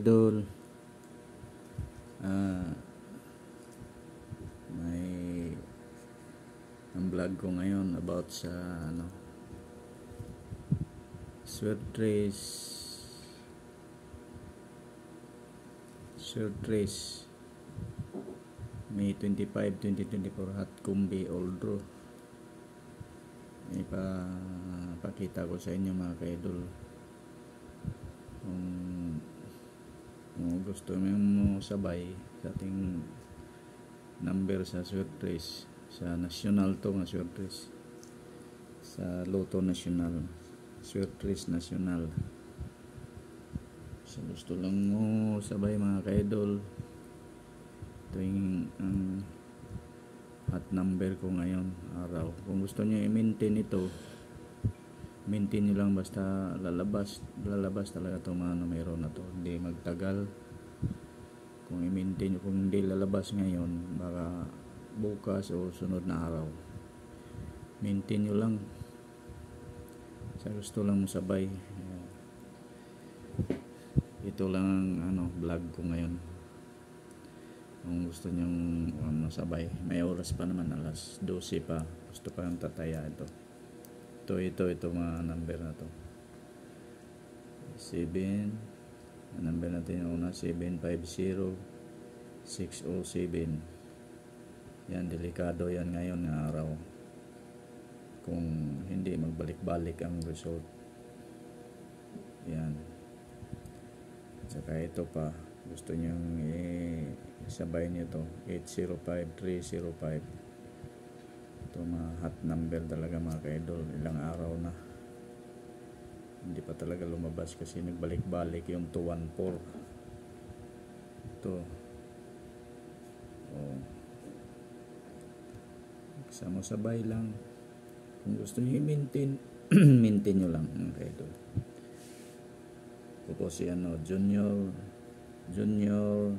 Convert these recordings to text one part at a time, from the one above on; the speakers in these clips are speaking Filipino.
idol. May ang vlog ko ngayon about sa short race May 25, 2024 Hatcombe Old Draw. Ipapakita ko sa inyo mga ka-idol. Kung gusto mo sabay sa ating number sa short race, sa national to nga short race, sa Lotto National, short race national. So gusto lang mo sabay mga ka-idol, ito yung hot number ko ngayon araw. Kung gusto niyo i-maintain ito, maintain nyo lang, basta lalabas talaga itong mga numero na to, hindi magtagal. Kung i-maintain nyo, kung hindi lalabas ngayon, baka bukas o sunod na araw, maintain nyo lang. Sa gusto lang mo sabay, ito lang ang vlog ko ngayon. Kung gusto nyong sabay, may oras pa naman, alas 12 pa, gusto pa yung tataya ito mga number na to. 7, number natin yung una, 750-607. Yan, delikado yan ngayon na araw kung hindi magbalik-balik ang result. Yan. Saka ito pa, gusto nyong sabay nyo to, 805-305. Ito mga hot number talaga mga ka-idol. Ilang araw na hindi pa talaga lumabas kasi nagbalik-balik yung 214. Ito kasama sabay lang. Kung gusto nyo i-maintain maintain nyo lang mga ka-idol. Ito po si Junior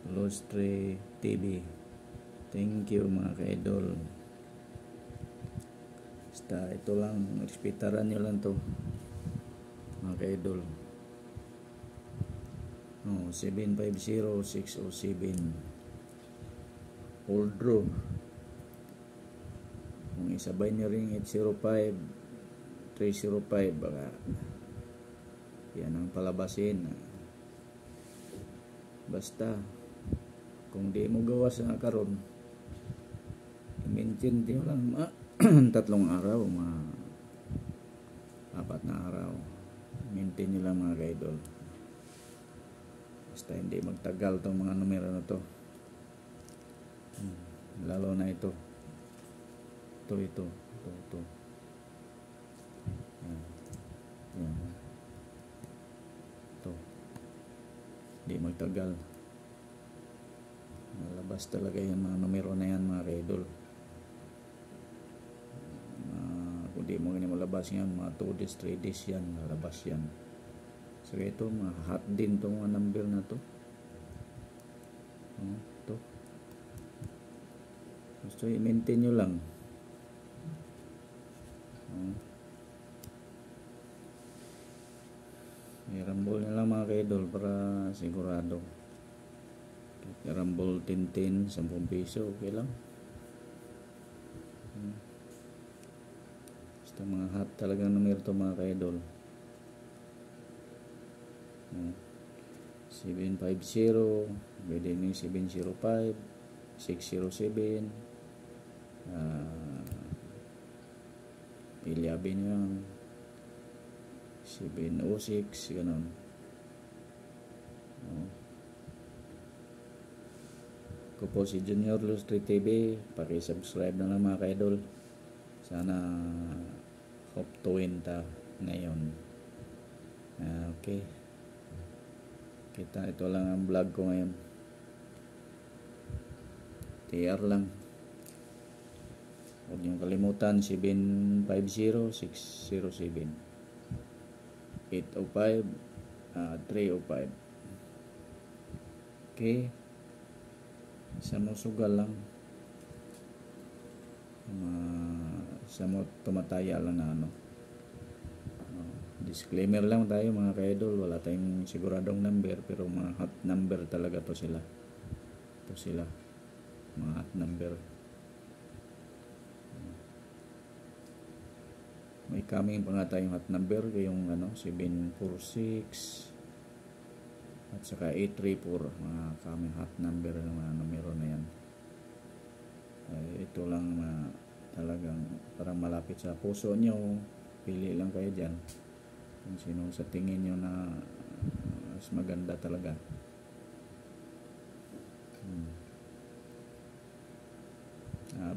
Lustre TV. Thank you mga ka-idol. Basta ito lang, respetaran nyo lang to mga ka-idol. 750-607 Old Draw. Kung isabay nyo ring 805-305, baka yan ang palabasin. Basta kung di mo gawa sa karon, i-maintain nyo lang 3 araw, 4 na araw, maintain nyo lang mga ka-idol. Basta hindi magtagal tong mga numero na to, lalo na ito. Yan. Ito hindi magtagal, malabas talaga yung mga numero na yan mga ka-idol. Kung di mo ganyan malabas yan, mga 2 days, 3 days yan, malabas yan. So ito, mga hot din itong mga number na to. Ito gusto i-maintain nyo lang. I-rumble na lang mga ka-idol para sigurado. I-rumble 10-10, 10 piso, okay lang. Basta mga hot talagang numero to mga ka-idol. 750, pwede nyo 705, 607, ilyabi nyo yung 706, ganun. Ako po si Junior Lustre TV, paki-subscribe na lang mga ka-idol. Sana hope to win ta ngayon. Okay, ito lang ang vlog ko ngayon. TR lang. Huwag niyong kalimutan, 750-607 805-305. Okay, sa mo sugal lang, sa mo tumataya lang na Disclaimer lang tayo mga ka-idol, wala tayong siguradong number, pero mga hot number talaga to sila. Ito sila, mga hot number. May coming pa nga tayong hot number, yung 746 at saka 834, mga coming hot number ng mga numero na yan. Ito lang talagang parang malapit sa puso nyo. Pili lang kayo dyan kung sino sa tingin nyo na mas maganda talaga.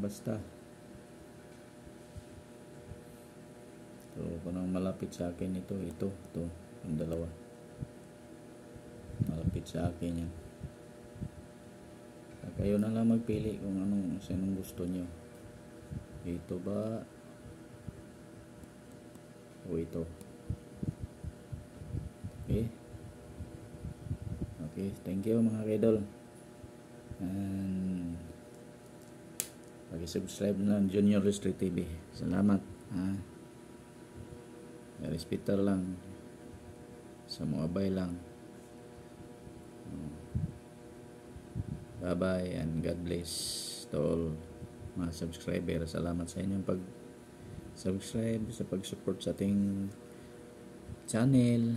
Basta so parang malapit sa akin ito yung dalawa malapit sa akin yan. Kayo na lang magpili kung sinong gusto nyo, ito ba o ito. Okay, thank you mga ka-idol, and pag-subscribe na ng Junior Lustre TV. Salamat. Respetar lang sa mga bay lang. Bye bye and God bless to all mga subscriber. Salamat sa inyong pag-subscribe, sa pag-support sa ating channel.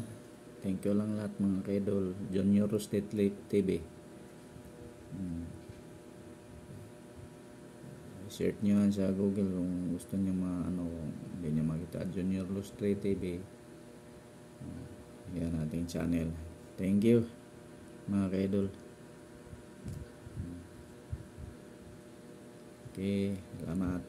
Thank you lang lahat mga ka-idol. Junior Lustre TV. Search nyo sa Google kung gusto nyo hindi nyo makita Junior Lustre TV. Yan ating channel. Thank you mga ka-idol. Okay, salamat.